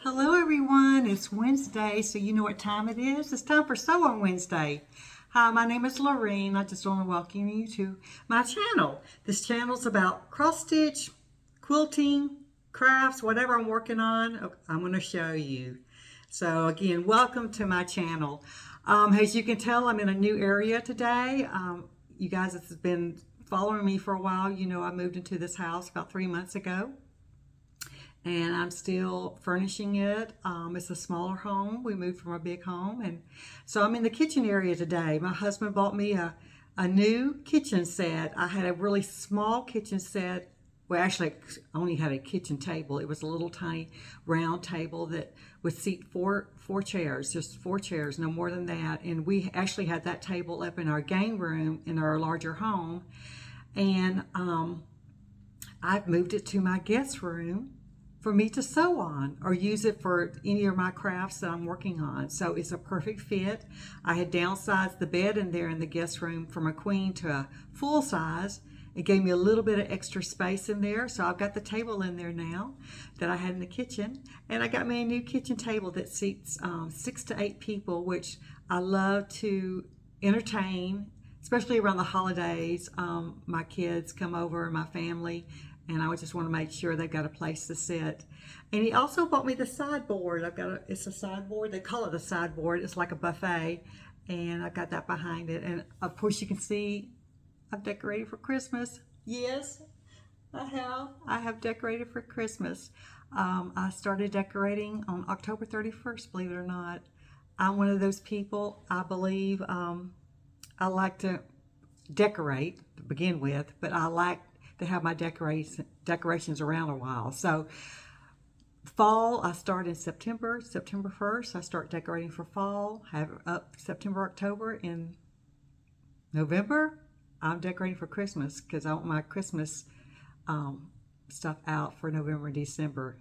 Hello everyone, it's Wednesday, so you know what time it is. It's time for Sew on Wednesday. Hi, my name is Lorene. I just want to welcome you to my channel. This channel is about cross stitch, quilting, crafts, whatever I'm working on, I'm going to show you. So again, welcome to my channel. As you can tell, I'm in a new area today. You guys have been following me for a while. You know I moved into this house about 3 months ago. And I'm still furnishing it. It's a smaller home. We moved from a big home. And so I'm in the kitchen area today. My husband bought me a new kitchen set. I had a really small kitchen set. Well, actually, I only had a kitchen table. It was a little tiny round table that would seat four chairs, just 4 chairs, no more than that. And we actually had that table up in our game room in our larger home. And I've moved it to my guest room for me to sew on or use it for any of my crafts that I'm working on. So it's a perfect fit. I had downsized the bed in there in the guest room from a queen to a full size. It gave me a little bit of extra space in there. So I've got the table in there now that I had in the kitchen. And I got me a new kitchen table that seats 6 to 8 people, which I love to entertain, especially around the holidays. My kids come over, my family, and I just want to make sure they've got a place to sit. And he also bought me the sideboard. It's a sideboard. They call it a sideboard. It's like a buffet, and I've got that behind it. And of course, you can see I've decorated for Christmas. Yes, I have. I have decorated for Christmas. I started decorating on October 31st, believe it or not. I'm one of those people, I believe, I like to decorate to begin with, but I like to have my decorations around a while. So fall, I start in September 1st. I start decorating for fall, have it up September, October. In November, I'm decorating for Christmas because I want my Christmas stuff out for November and December.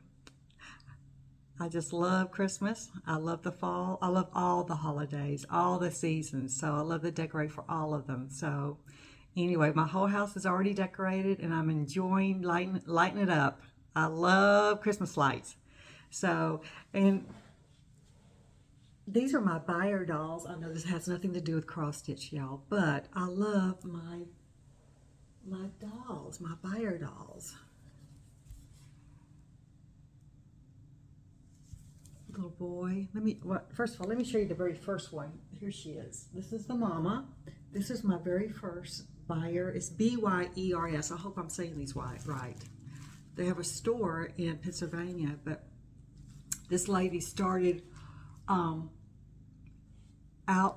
I just love Christmas. I love the fall. I love all the holidays, all the seasons. So I love to decorate for all of them. So anyway, my whole house is already decorated and I'm enjoying lighting it up. I love Christmas lights. So, and these are my Byers dolls. I know this has nothing to do with cross stitch, y'all, but I love my dolls, my Byers dolls. Little boy. First of all, let me show you the very first one. Here she is. This is the mama. This is my very first Byers. It's Byers. I hope I'm saying these right. They have a store in Pennsylvania, but this lady started out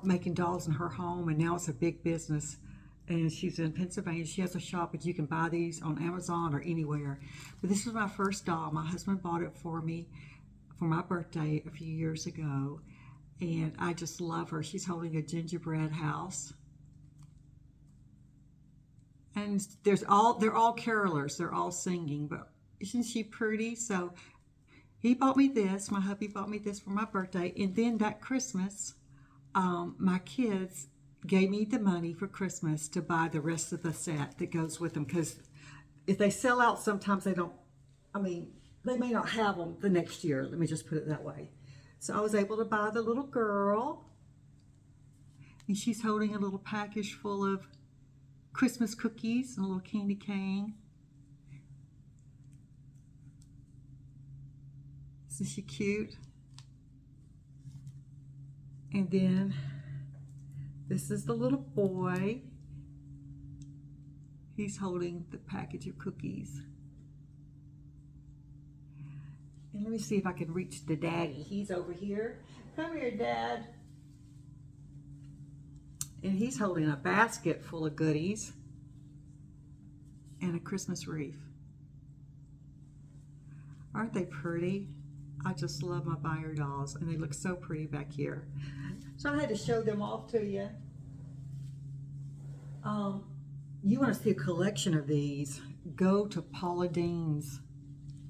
making dolls in her home, and now it's a big business. And she's in Pennsylvania. She has a shop, but you can buy these on Amazon or anywhere. But this was my first doll. My husband bought it for me for my birthday a few years ago, and I just love her. She's holding a gingerbread house, and they're all carolers. They're all singing, but isn't she pretty? So he bought me this. My hubby bought me this for my birthday, and then that Christmas, my kids gave me the money for Christmas to buy the rest of the set that goes with them, because if they sell out, sometimes they don't. They may not have them the next year. Let me just put it that way. So I was able to buy the little girl, and she's holding a little package full of Christmas cookies and a little candy cane. Isn't she cute? And then this is the little boy. He's holding the package of cookies. And let me see if I can reach the daddy. He's over here. Come here, Dad. And he's holding a basket full of goodies and a Christmas wreath. Aren't they pretty? I just love my Byers dolls, and they look so pretty back here. So I had to show them off to you. You want to see a collection of these, go to Paula Dean's.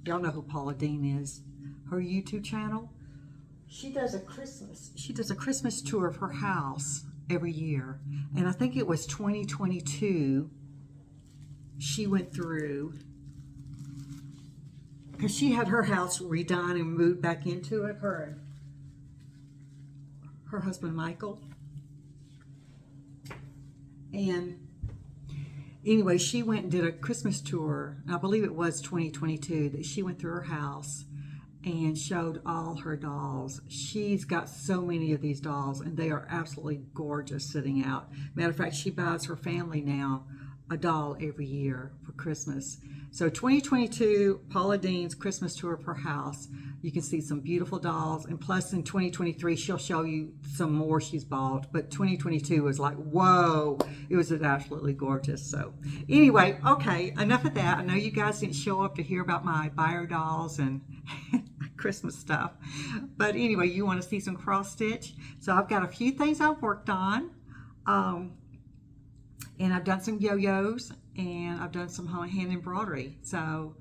Y'all know who Paula Dean is. Her YouTube channel. She does a Christmas tour of her house every year. And I think it was 2022 she went through because she had her house redone and moved back into it, her and her husband Michael. And anyway, she went and did a Christmas tour. I believe it was 2022 that she went through her house and showed all her dolls. She's got so many of these dolls, and they are absolutely gorgeous sitting out. Matter of fact, she buys her family now a doll every year for Christmas. So 2022, Paula Dean's Christmas tour per house. You can see some beautiful dolls, and plus in 2023, she'll show you some more she's bought. But 2022 was like, whoa, it was absolutely gorgeous. So anyway, okay, enough of that. I know you guys didn't show up to hear about my Byers dolls and Christmas stuff. But anyway, you want to see some cross stitch. So I've got a few things I've worked on. And I've done some yo-yos, and I've done some hand embroidery. So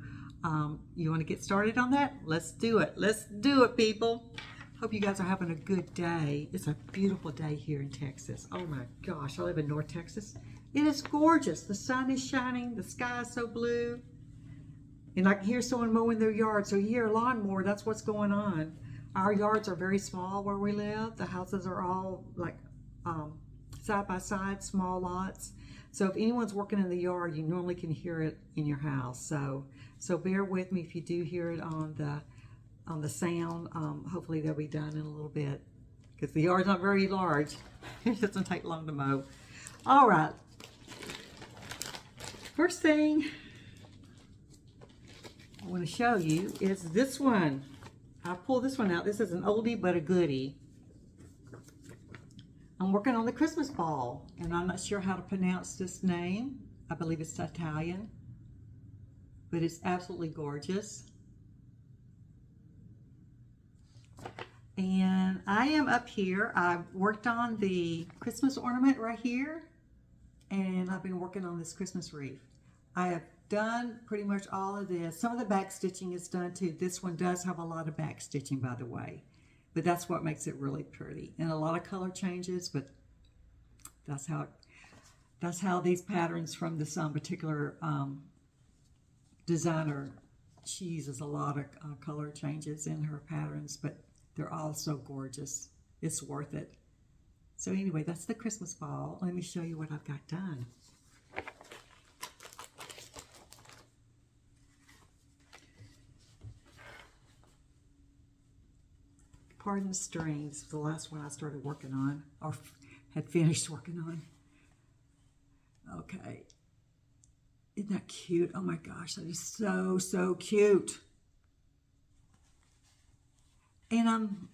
you want to get started on that? Let's do it. Let's do it, people. Hope you guys are having a good day. It's a beautiful day here in Texas. Oh my gosh, I live in North Texas. It is gorgeous. The sun is shining. The sky is so blue. And I can hear someone mowing their yard. So you hear a lawnmower, that's what's going on. Our yards are very small where we live. The houses are all like side by side, small lots. So if anyone's working in the yard, you normally can hear it in your house. So bear with me if you do hear it on the sound. Hopefully they'll be done in a little bit because the yard's not very large. It doesn't take long to mow. All right. First thing I want to show you is this one. I pulled this one out. This is an oldie but a goodie. I'm working on the Christmas ball, and I'm not sure how to pronounce this name. I believe it's Italian, but it's absolutely gorgeous. And I am up here. I've worked on the Christmas ornament right here, and I've been working on this Christmas wreath. I have done pretty much all of this. Some of the back stitching is done too. This one does have a lot of back stitching, by the way. But that's what makes it really pretty, and a lot of color changes. But that's how these patterns from this particular designer, she uses a lot of color changes in her patterns, but they're all so gorgeous. It's worth it. So anyway, that's the Christmas ball. Let me show you what I've got done. Pardon the strings, the last one I started working on, or had finished working on. Okay. Isn't that cute? Oh my gosh, that is so, so cute. And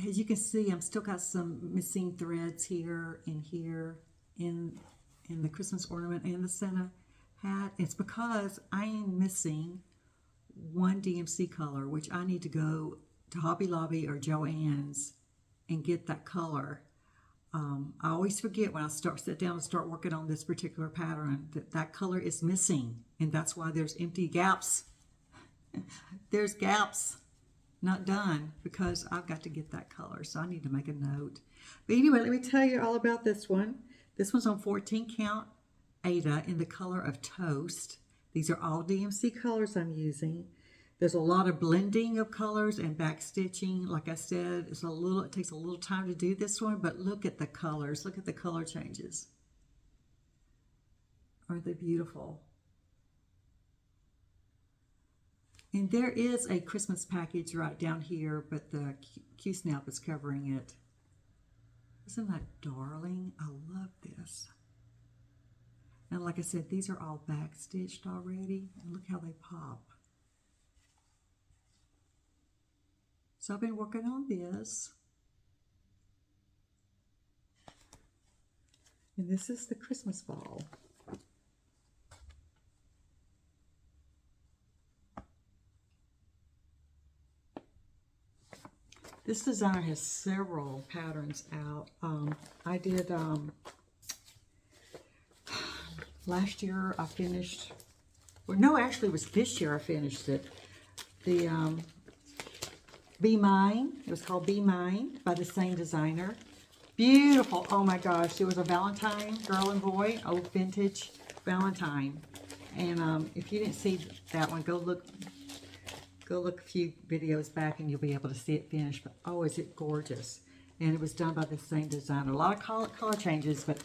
as you can see, I'm still got some missing threads here in the Christmas ornament and the Santa hat. It's because I am missing one DMC color, which I need to go to Hobby Lobby or Joann's and get that color. I always forget when I sit down and start working on this particular pattern that color is missing, and that's why there's empty gaps. There's gaps not done because I've got to get that color, so I need to make a note. But anyway, let me tell you all about this one. This one's on 14 count Ada in the color of Toast. These are all DMC colors I'm using. There's a lot of blending of colors and back stitching. Like I said, it takes a little time to do this one, but look at the colors. Look at the color changes. Aren't they beautiful? And there is a Christmas package right down here, but the Q-snap is covering it. Isn't that darling? I love this. And like I said, these are all back stitched already. And look how they pop. So I've been working on this. And this is the Christmas ball. This designer has several patterns out. I did, last year I finished, well, no, actually it was this year I finished it. The Be Mine, it was called Be Mine by the same designer. Beautiful, oh my gosh, it was a Valentine, girl and boy, old vintage Valentine. And if you didn't see that one, go look Go look a few videos back and you'll be able to see it finished. But oh, is it gorgeous. And it was done by the same designer. A lot of color changes, but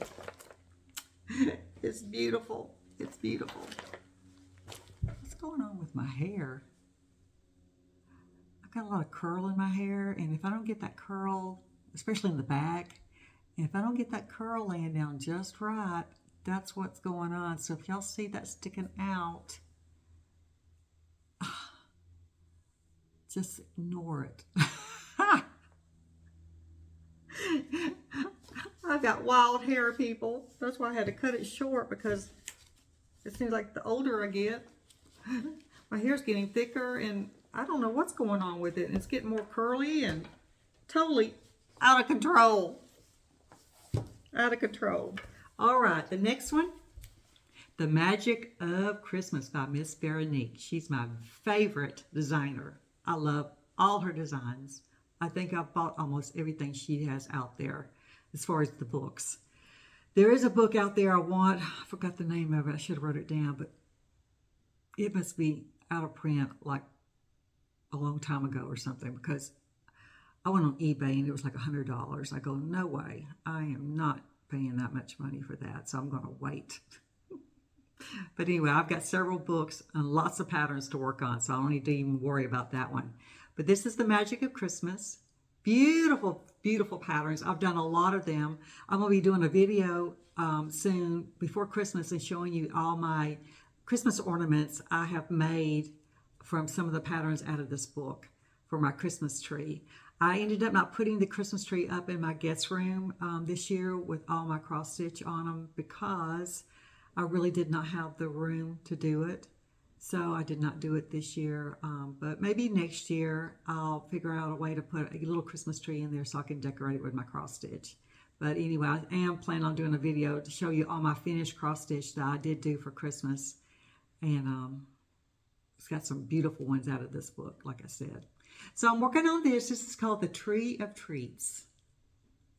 it's beautiful. It's beautiful. What's going on with my hair? I've got a lot of curl in my hair, and if I don't get that curl, especially in the back, and if I don't get that curl laying down just right, that's what's going on. So if y'all see that sticking out, just ignore it. I've got wild hair, people. That's why I had to cut it short, because it seems like the older I get, my hair's getting thicker, and I don't know what's going on with it. And it's getting more curly and totally out of control. Out of control. All right, the next one, The Magic of Christmas by Miss Veronique. She's my favorite designer. I love all her designs. I think I've bought almost everything she has out there as far as the books. There is a book out there I want. I forgot the name of it. I should have wrote it down, but it must be out of print like a long time ago or something, because I went on eBay and it was like $100. I go, no way. I am not paying that much money for that, so I'm going to wait. But anyway, I've got several books and lots of patterns to work on, so I don't need to even worry about that one. But this is The Magic of Christmas. Beautiful, beautiful patterns. I've done a lot of them. I'm going to be doing a video soon before Christmas and showing you all my Christmas ornaments I have made from some of the patterns out of this book for my Christmas tree. I ended up not putting the Christmas tree up in my guest room this year with all my cross stitch on them, because I really did not have the room to do it. So I did not do it this year, but maybe next year I'll figure out a way to put a little Christmas tree in there so I can decorate it with my cross stitch. But anyway, I am planning on doing a video to show you all my finished cross stitch that I did do for Christmas. And it's got some beautiful ones out of this book, like I said. So I'm working on this. This is called The Tree of Treats.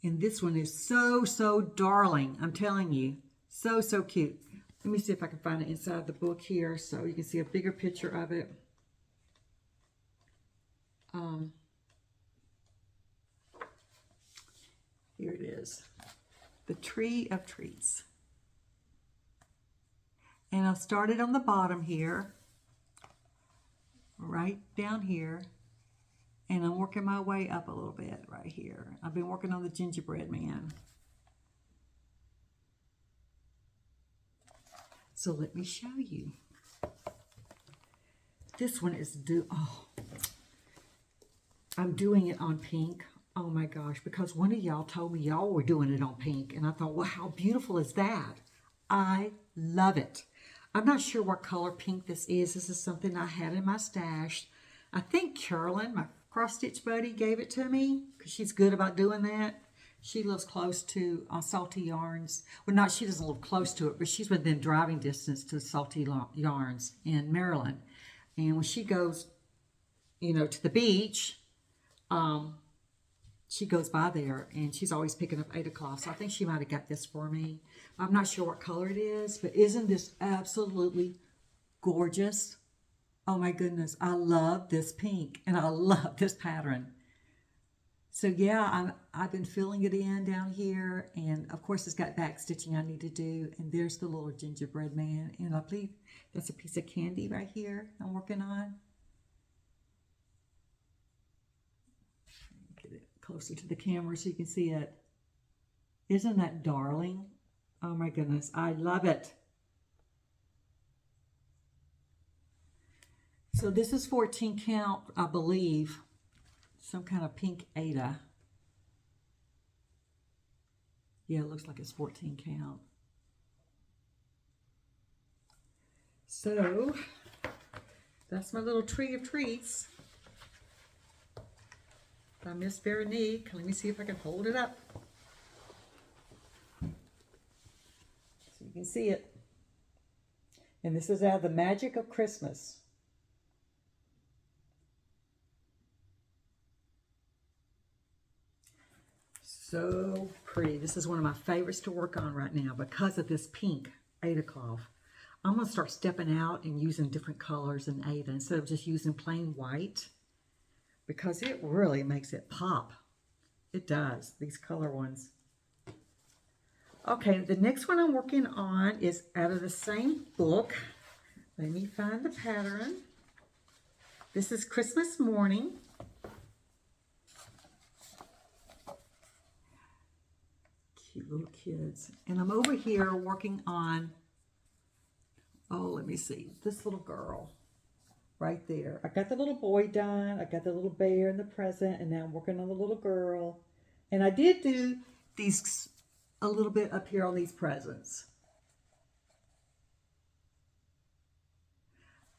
And this one is so, so darling. I'm telling you, so, so cute. Let me see if I can find it inside the book here so you can see a bigger picture of it. Here it is. The Tree of Treats. And I'll start it on the bottom here, right down here. And I'm working my way up a little bit right here. I've been working on the gingerbread man. So let me show you. This one is I'm doing it on pink. Oh my gosh, because one of y'all told me y'all were doing it on pink. And I thought, well, how beautiful is that? I love it. I'm not sure what color pink this is. This is something I had in my stash. I think Carolyn, my cross-stitch buddy, gave it to me because she's good about doing that. She lives close to Salty Yarns. Well, not, she doesn't live close to it, but she's within driving distance to Salty Yarns in Maryland. And when she goes, you know, to the beach, she goes by there, and she's always picking up 8 o'clock. So I think she might have got this for me. I'm not sure what color it is, but isn't this absolutely gorgeous? Oh my goodness, I love this pink, and I love this pattern. So yeah, I've been filling it in down here, and of course it's got back stitching I need to do, and there's the little gingerbread man, and I believe that's a piece of candy right here I'm working on. Get it closer to the camera so you can see it. Isn't that darling? Oh my goodness, I love it. So this is 14 count, I believe. Some kind of pink Ada. Yeah, it looks like it's 14 count. So that's my little Tree of Treats by Miss Veronique. Let me see if I can hold it up so you can see it. And this is out of The Magic of Christmas. So pretty. This is one of my favorites to work on right now because of this pink 8 o'clock. I'm going to start stepping out and using different colors in Ada instead of just using plain white, because it really makes it pop. It does, these color ones. Okay, the next one I'm working on is out of the same book. Let me find the pattern. This is Christmas Morning. Cute little kids. And I'm over here working on, oh, let me see, this little girl right there. I got the little boy done. I got the little bear and the present, and now I'm working on the little girl. And I did do these a little bit up here on these presents.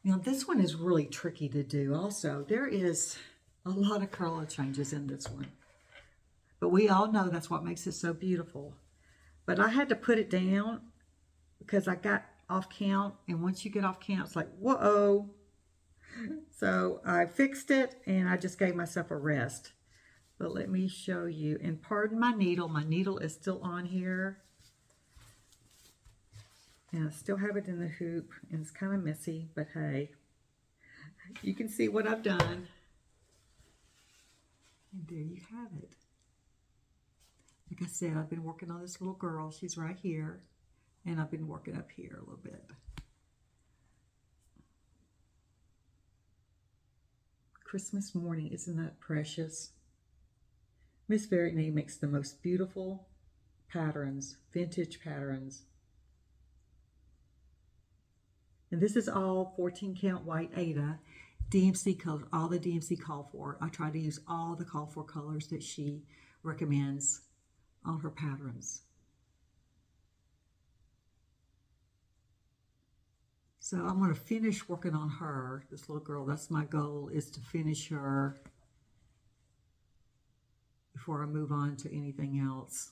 Now this one is really tricky to do also. There is a lot of color changes in this one. But we all know that's what makes it so beautiful. But I had to put it down because I got off count. And once you get off count, it's like, whoa. So I fixed it and I just gave myself a rest. But let me show you. And pardon my needle. My needle is still on here. And I still have it in the hoop. And it's kind of messy. But hey, you can see what I've done. And there you have it. Like I said, I've been working on this little girl. She's right here. And I've been working up here a little bit. Christmas Morning, isn't that precious? Miss Veroique makes the most beautiful patterns, vintage patterns. And this is all 14 count white Ada. DMC color, all the DMC call for. I try to use all the call for colors that she recommends on her patterns. So I'm going to finish working on her, this little girl. That's my goal, is to finish her before I move on to anything else.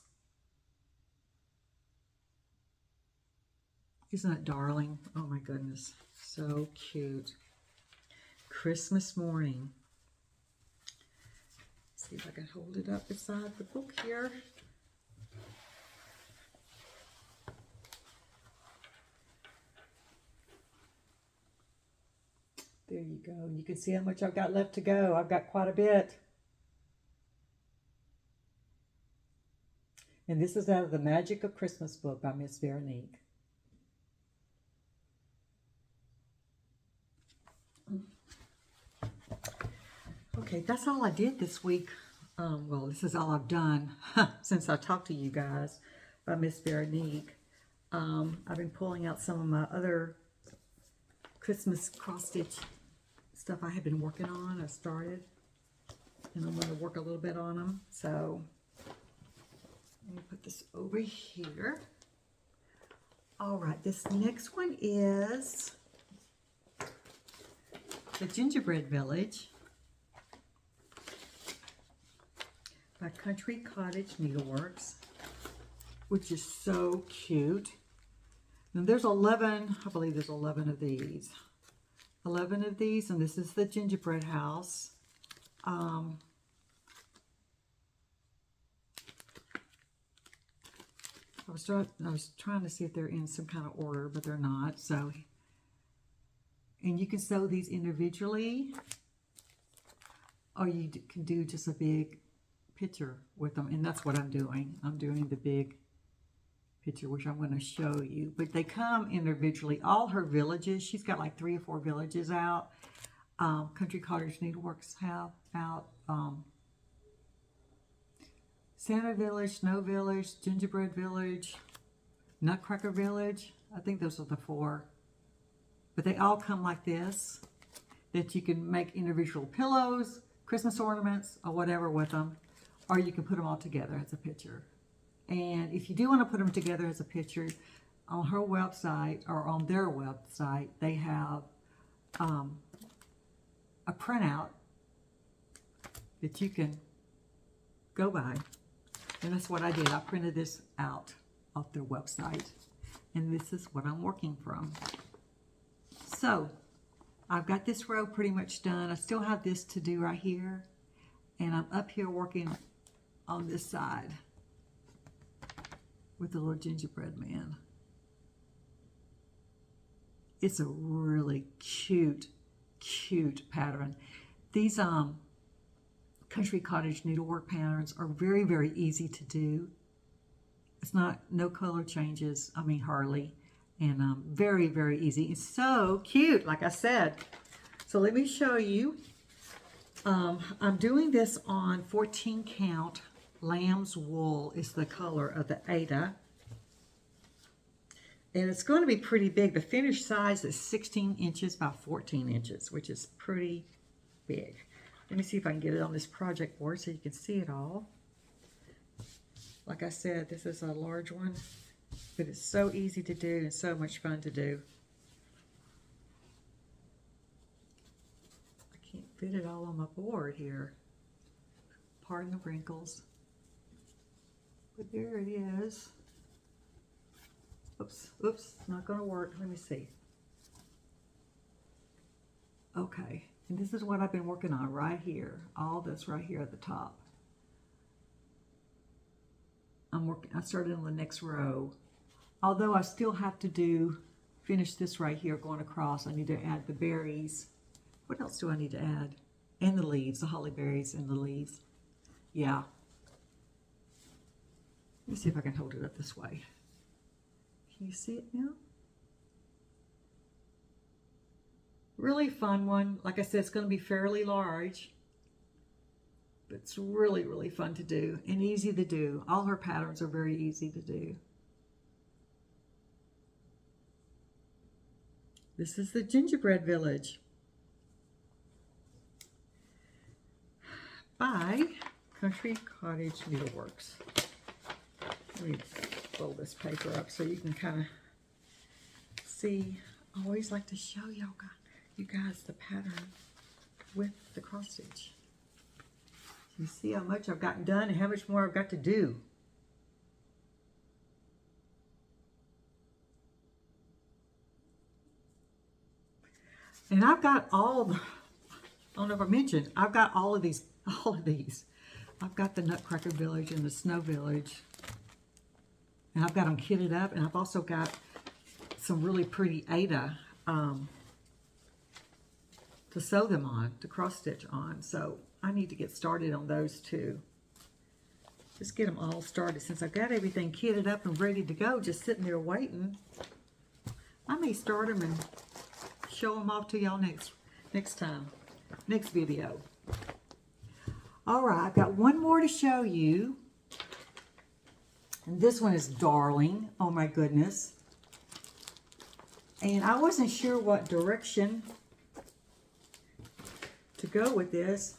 Isn't that darling? Oh my goodness, so cute. Christmas Morning. Let's see if I can hold it up beside the book here. There you go. You can see how much I've got left to go. I've got quite a bit. And this is out of the Magic of Christmas book by Miss Veronique. Okay, that's all I did this week. Well, this is all I've done since I talked to you guys by Miss Veronique. I've been pulling out some of my other Christmas cross-stitch stuff I have been working on. I started, and I'm going to work a little bit on them. So let me put this over here. All right, this next one is the Gingerbread Village by Country Cottage Needleworks, which is so cute. And there's 11, I believe there's 11 of these. 11 of these, and this is the gingerbread house. I was trying to see if they're in some kind of order, but they're not. So, and you can sew these individually, or you can do just a big picture with them, and that's what I'm doing. I'm doing the big picture, which I'm going to show you. But they come individually. All her villages, she's got like 3 or 4 villages out. Country Cottage Needleworks have out. Santa Village, Snow Village, Gingerbread Village, Nutcracker Village. I think those are the 4. But they all come like this, that you can make individual pillows, Christmas ornaments, or whatever with them. Or you can put them all together as a picture. And if you do want to put them together as a picture, on her website, or on their website, they have a printout that you can go by. And that's what I did. I printed this out off their website. And this is what I'm working from. So, I've got this row pretty much done. I still have this to do right here. And I'm up here working on this side with the little gingerbread man. It's a really cute pattern. These country cottage needlework patterns are very, very easy to do. It's no color changes, I mean hardly, and very, very easy. It's so cute, like I said. So let me show you. I'm doing this on 14 count lamb's wool is the color of the Ada. And it's going to be pretty big. The finished size is 16 inches by 14 inches, which is pretty big. Let me see if I can get it on this project board so you can see it all. Like I said, this is a large one, but it's so easy to do and so much fun to do. I can't fit it all on my board here. Pardon the wrinkles. But there it is. Oops, not going to work. Let me see. Okay, and this is what I've been working on right here. All this right here at the top. I started on the next row. Although I still have to finish this right here going across. I need to add the berries. What else do I need to add? And the leaves, the holly berries and the leaves. Yeah. Let me see if I can hold it up this way. Can you see it now? Really fun one. Like I said, it's going to be fairly large. But it's really, really fun to do and easy to do. All her patterns are very easy to do. This is the Gingerbread Village by Country Cottage Needleworks. Let me fold this paper up so you can kind of see. I always like to show you guys the pattern with the cross stitch. You see how much I've gotten done and how much more I've got to do. And I've got all the, I don't know if I mentioned, I've got all of these. I've got the Nutcracker Village and the Snow Village. And I've got them kitted up, and I've also got some really pretty Ada to sew them on, to cross stitch on. So I need to get started on those too. Just get them all started. Since I've got everything kitted up and ready to go, just sitting there waiting, I may start them and show them off to y'all next time, next video. All right, I've got one more to show you. And this one is darling. Oh my goodness. And I wasn't sure what direction to go with this.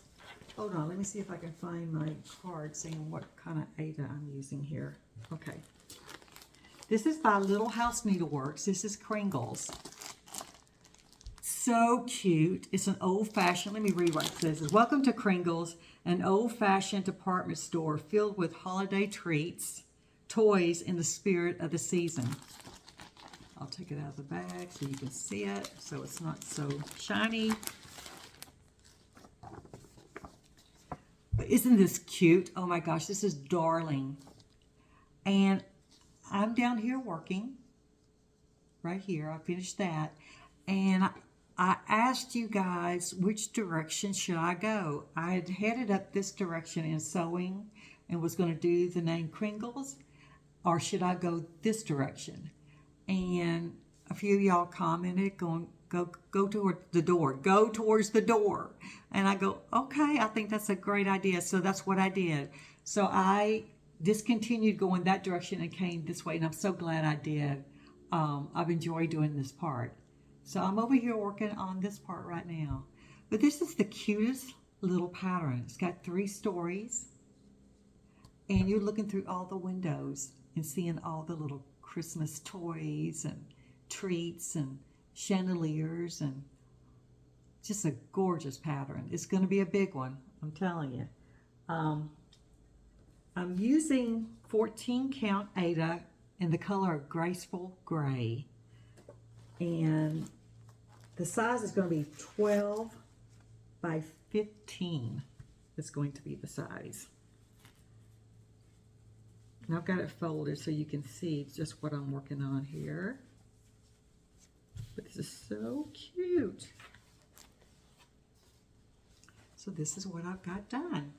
Hold on, let me see if I can find my card saying what kind of Ada I'm using here. Okay. This is by Little House Needleworks. This is Kringles. So cute. It's an old-fashioned, let me read what it says. It's, welcome to Kringles, an old-fashioned department store filled with holiday treats, toys in the spirit of the season. I'll take it out of the bag so you can see it, so it's not so shiny. But isn't this cute? Oh my gosh, this is darling. And I'm down here working, right here. I finished that. And I asked you guys which direction should I go. I had headed up this direction in sewing and was going to do the name Kringles, or should I go this direction? And a few of y'all commented going, go toward the door, go towards the door. And I go, okay, I think that's a great idea. So that's what I did. So I discontinued going that direction and came this way, and I'm so glad I did. I've enjoyed doing this part. So I'm over here working on this part right now. But this is the cutest little pattern. It's got 3 stories. And you're looking through all the windows and seeing all the little Christmas toys and treats and chandeliers, and just a gorgeous pattern. It's going to be a big one, I'm telling you. I'm using 14 count Ada in the color of Graceful Gray. And the size is going to be 12 by 15. It's going to be the size. And I've got it folded so you can see just what I'm working on here. But this is so cute. So this is what I've got done.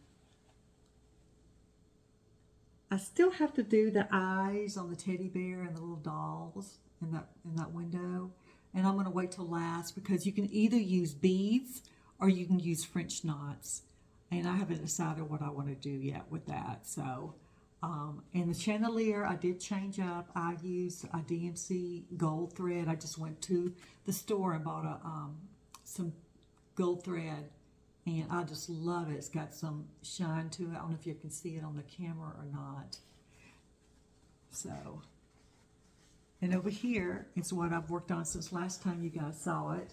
I still have to do the eyes on the teddy bear and the little dolls in that window. And I'm going to wait till last because you can either use beads or you can use French knots. And I haven't decided what I want to do yet with that. So, and the chandelier I did change up. I used a DMC gold thread. I just went to the store and bought some gold thread. And I just love it. It's got some shine to it. I don't know if you can see it on the camera or not. So, and over here is what I've worked on since last time you guys saw it.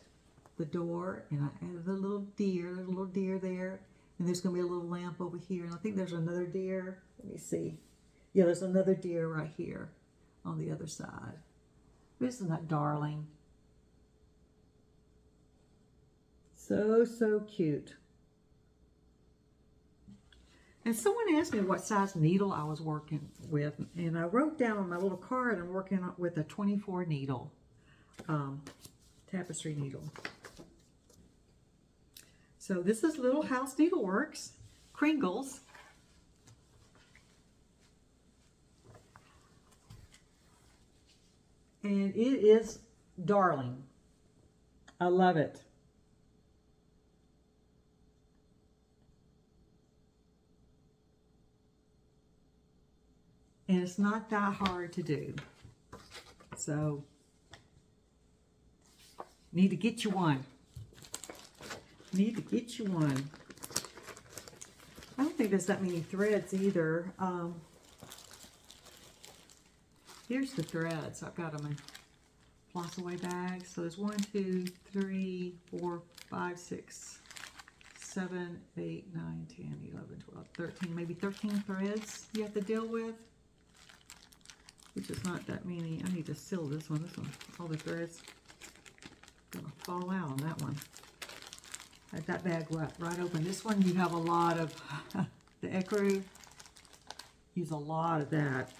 The door, and I added a little deer. There's a little deer there. And there's going to be a little lamp over here. And I think there's another deer. Let me see. Yeah, there's another deer right here on the other side. Isn't that darling? So, so cute. And someone asked me what size needle I was working with, and I wrote down on my little card I'm working with a 24 needle tapestry needle. So this is Little House Needleworks, Kringles. And it is darling. I love it. And it's not that hard to do. So, need to get you one. Need to get you one. I don't think there's that many threads either. Here's the threads. I've got them in Floss away bags. So there's 1, 2, 3, 4, 5, 6, 7, 8, 9, 10, 11, 12, 13, maybe 13 threads you have to deal with. Which is not that many. I need to seal this one. This one, all the threads gonna fall out on that one. Had that bag right open. This one you have a lot of the ecru. Use a lot of that.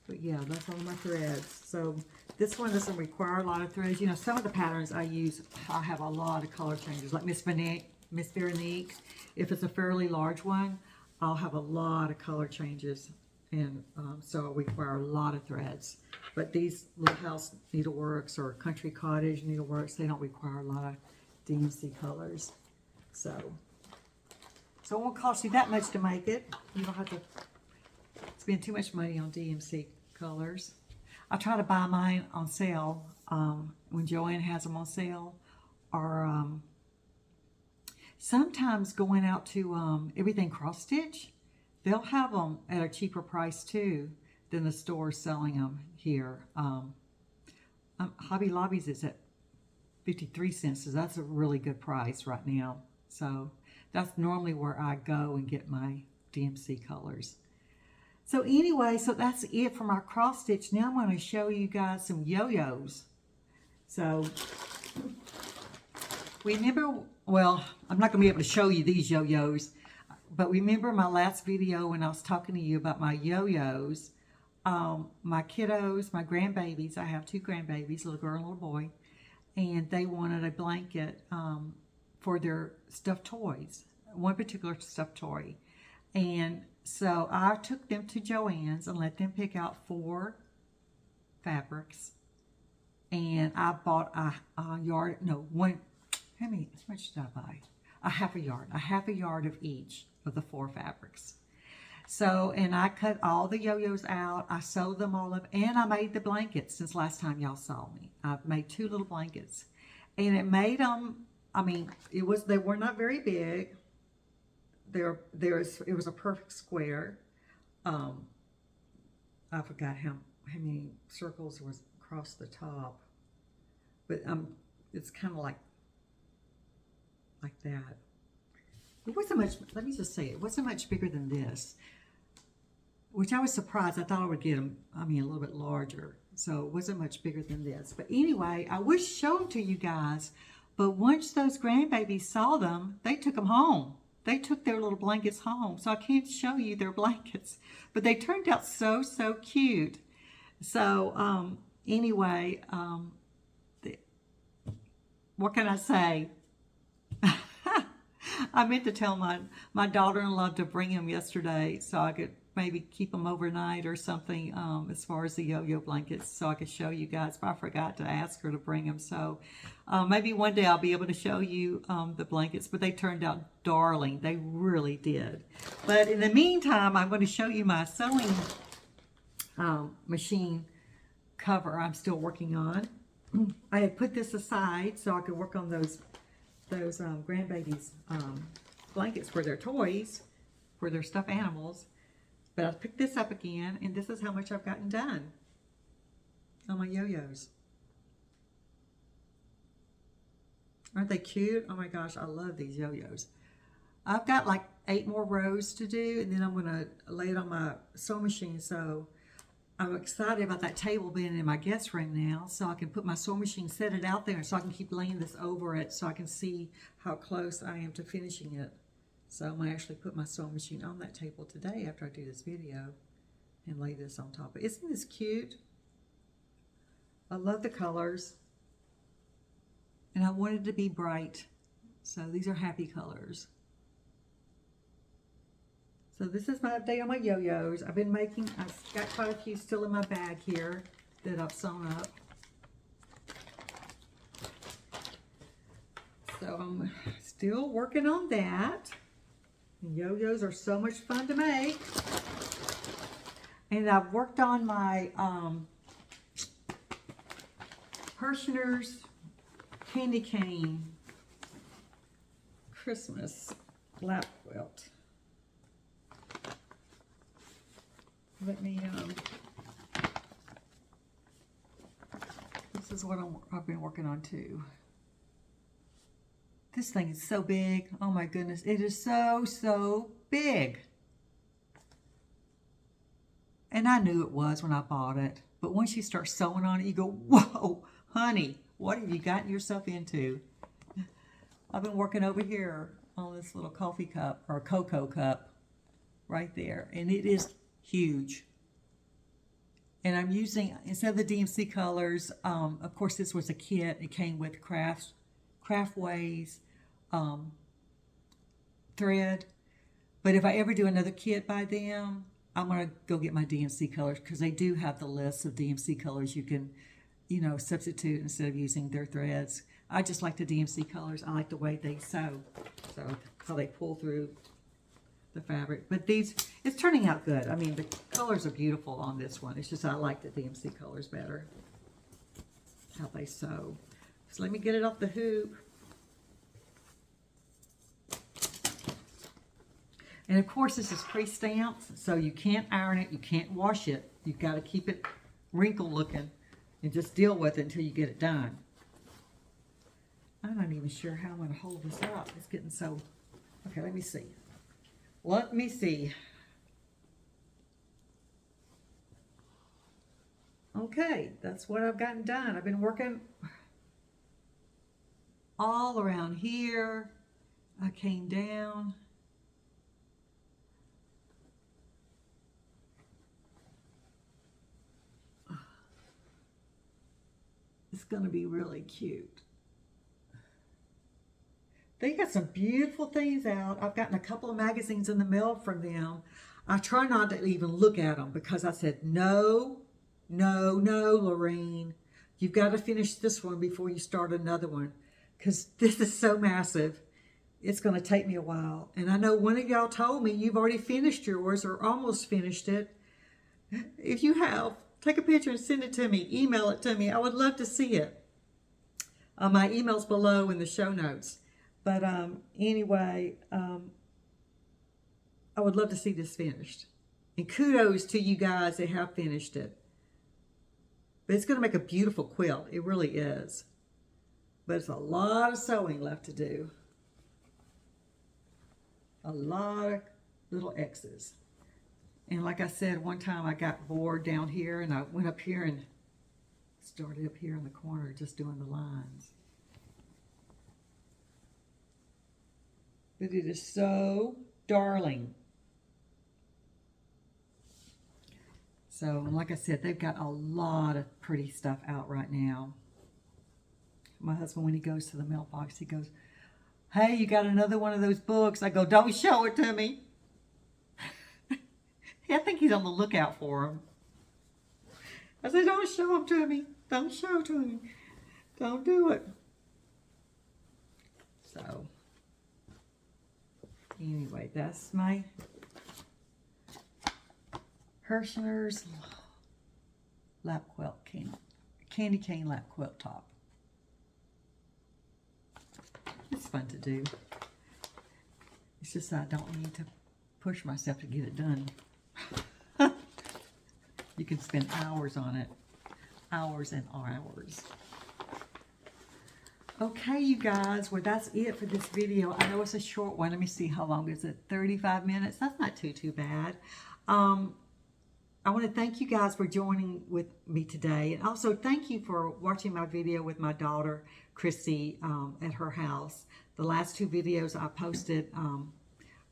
But yeah, that's all my threads. So this one doesn't require a lot of threads. You know, some of the patterns I use, I have a lot of color changes. Like Miss Veronique, if it's a fairly large one, I'll have a lot of color changes. And so I require a lot of threads. But these Little House Needleworks or Country Cottage Needleworks, they don't require a lot of DMC colors. So it won't cost you that much to make it. You don't have to spend too much money on DMC colors. I try to buy mine on sale when Joanne has them on sale. Or sometimes going out to Everything Cross Stitch. They'll have them at a cheaper price too than the store selling them here. Hobby Lobby's is at 53 cents, so that's a really good price right now. So that's normally where I go and get my DMC colors. So anyway, so that's it for my cross stitch. Now I'm going to show you guys some yo-yos. So remember, well, I'm not going to be able to show you these yo-yos. But remember my last video when I was talking to you about my yo-yos, my kiddos, my grandbabies, I have 2 grandbabies, little girl and little boy, and they wanted a blanket for their stuffed toys, one particular stuffed toy. And so I took them to Joann's and let them pick out 4 fabrics. And I bought a yard, no, one, how much did I buy? A half a yard of each of the 4 fabrics. So, and I cut all the yo-yos out, I sewed them all up, and I made the blankets since last time y'all saw me. I've made 2 little blankets. And it made them, I mean, they were not very big. It was a perfect square. I forgot how many circles was across the top. But it's kind of like that. It wasn't much, let me just say, it wasn't much bigger than this, which I was surprised. I thought I would get them, a little bit larger. So it wasn't much bigger than this. But anyway, I wish show them to you guys, but once those grandbabies saw them, they took them home. They took their little blankets home. So I can't show you their blankets, but they turned out so, so cute. So Anyway, what can I say? I meant to tell my daughter-in-law to bring him yesterday so I could maybe keep them overnight or something, as far as the yo-yo blankets, so I could show you guys, but I forgot to ask her to bring them. So maybe one day I'll be able to show you the blankets, but they turned out darling. They really did. But in the meantime, I'm going to show you my sewing machine cover I'm still working on. I had put this aside so I could work on those grandbabies blankets for their toys, for their stuffed animals. But I picked this up again, and this is how much I've gotten done on my yo-yos. Aren't they cute? Oh my gosh, I love these yo-yos. I've got like 8 more rows to do, and then I'm going to lay it on my sewing machine. So I'm excited about that table being in my guest room now, so I can put my sewing machine, set it out there, so I can keep laying this over it so I can see how close I am to finishing it. So I'm going to actually put my sewing machine on that table today after I do this video and lay this on top. Isn't this cute? I love the colors. And I wanted it to be bright. So these are happy colors. So this is my update on my yo-yos. I've got quite a few still in my bag here that I've sewn up. So I'm still working on that. Yo-yos are so much fun to make. And I've worked on my Parishioners Candy Cane Christmas lap quilt. Let me, this is what I've been working on too. This thing is so big. Oh my goodness. It is so big. And I knew it was when I bought it. But once you start sewing on it, you go, whoa, honey, what have you gotten yourself into? I've been working over here on this little coffee cup or cocoa cup right there. And it is huge. And I'm using, instead of the DMC colors, of course this was a kit. It came with Craftways thread. But if I ever do another kit by them, I'm going to go get my DMC colors, because they do have the list of DMC colors you can, substitute instead of using their threads. I just like the DMC colors. I like the way they sew, so how they pull through the fabric. But these, it's turning out good. I mean, the colors are beautiful on this one. It's just I like the DMC colors better, how they sew. So let me get it off the hoop. And of course this is pre-stamped, so you can't iron it, you can't wash it. You've got to keep it wrinkled looking and just deal with it until you get it done. I'm not even sure how I'm going to hold this up. It's getting so... Okay, let me see. Let me see. Okay, that's what I've gotten done. I've been working all around here. I came down. It's going to be really cute. They got some beautiful things out. I've gotten a couple of magazines in the mail from them. I try not to even look at them because I said, no, Lorraine. You've got to finish this one before you start another one, because this is so massive. It's going to take me a while. And I know one of y'all told me you've already finished yours or almost finished it. If you have, take a picture and send it to me. Email it to me. I would love to see it. My email's below in the show notes. But anyway, I would love to see this finished. And kudos to you guys that have finished it. But it's going to make a beautiful quilt. It really is. But it's a lot of sewing left to do. A lot of little X's. And like I said, one time I got bored down here and I went up here and started up here in the corner just doing the lines. But it is so darling. So, like I said, they've got a lot of pretty stuff out right now. My husband, when he goes to the mailbox, he goes, "Hey, you got another one of those books?" I go, "Don't show it to me." I think he's on the lookout for them. I said, "Don't show them to me. Don't show to me. Don't do it." So, anyway, that's my Hirschner's lap quilt, candy cane lap quilt top. It's fun to do. It's just I don't need to push myself to get it done. You can spend hours on it. Hours and hours. Okay, you guys. Well, that's it for this video. I know it's a short one. Let me see, how long is it? 35 minutes? That's not too bad. I want to thank you guys for joining with me today. And also thank you for watching my video with my daughter, Chrissy, at her house. The last 2 videos I posted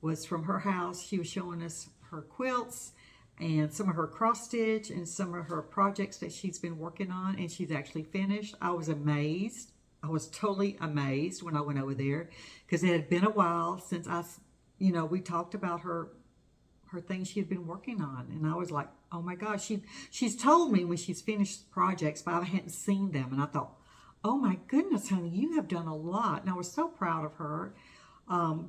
was from her house. She was showing us her quilts and some of her cross stitch and some of her projects that she's been working on, and she's actually finished. I was amazed. I was totally amazed when I went over there, because it had been a while since we talked about her things she had been working on, and I was like, oh my gosh, she's told me when she's finished projects, but I hadn't seen them, and I thought, oh my goodness, honey, you have done a lot. And I was so proud of her.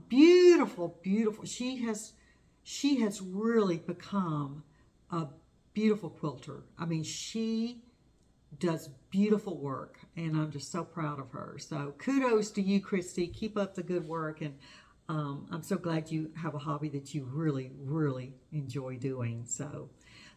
Beautiful, beautiful. She has really become a beautiful quilter. I mean, she does beautiful work, and I'm just so proud of her. So kudos to you, Christy. Keep up the good work, and I'm so glad you have a hobby that you really, really enjoy doing. So,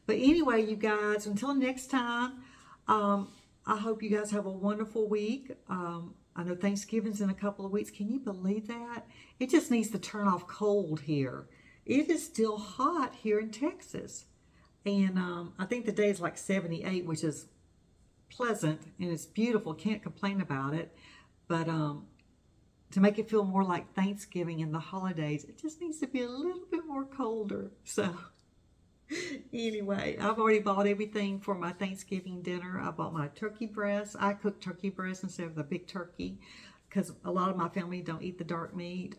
but anyway, you guys, until next time, I hope you guys have a wonderful week. I know Thanksgiving's in a couple of weeks. Can you believe that? It just needs to turn off cold here. It is still hot here in Texas. And I think the day is like 78, which is pleasant, and it's beautiful. Can't complain about it. But to make it feel more like Thanksgiving and the holidays, it just needs to be a little bit more colder. So anyway, I've already bought everything for my Thanksgiving dinner. I bought my turkey breast. I cook turkey breast instead of the big turkey, because a lot of my family don't eat the dark meat,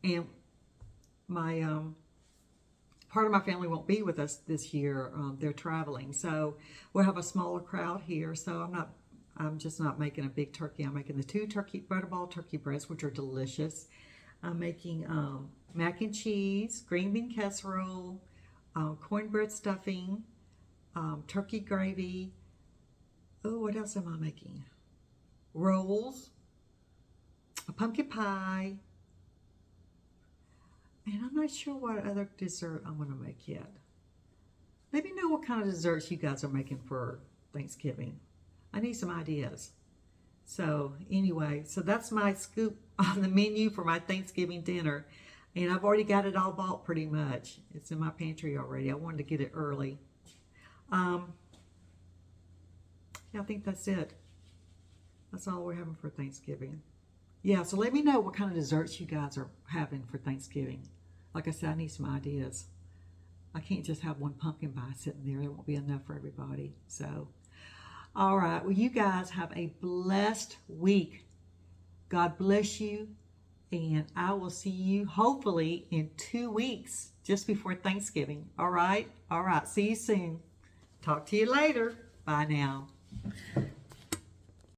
and my part of my family won't be with us this year. They're traveling, so we'll have a smaller crowd here. So I'm just not making a big turkey. I'm making the 2 butterball turkey breasts, which are delicious. I'm making mac and cheese, green bean casserole, cornbread stuffing, turkey gravy. Oh, what else am I making? Rolls, a pumpkin pie, and I'm not sure what other dessert I'm going to make yet. Let me know what kind of desserts you guys are making for Thanksgiving. I need some ideas. So anyway, so that's my scoop on the menu for my Thanksgiving dinner. And I've already got it all bought pretty much. It's in my pantry already. I wanted to get it early. Yeah, I think that's it. That's all we're having for Thanksgiving. Yeah, so let me know what kind of desserts you guys are having for Thanksgiving. Like I said, I need some ideas. I can't just have one pumpkin pie sitting there. There won't be enough for everybody. So, all right. Well, you guys have a blessed week. God bless you. And I will see you hopefully in 2 weeks, just before Thanksgiving. All right? All right. See you soon. Talk to you later. Bye now.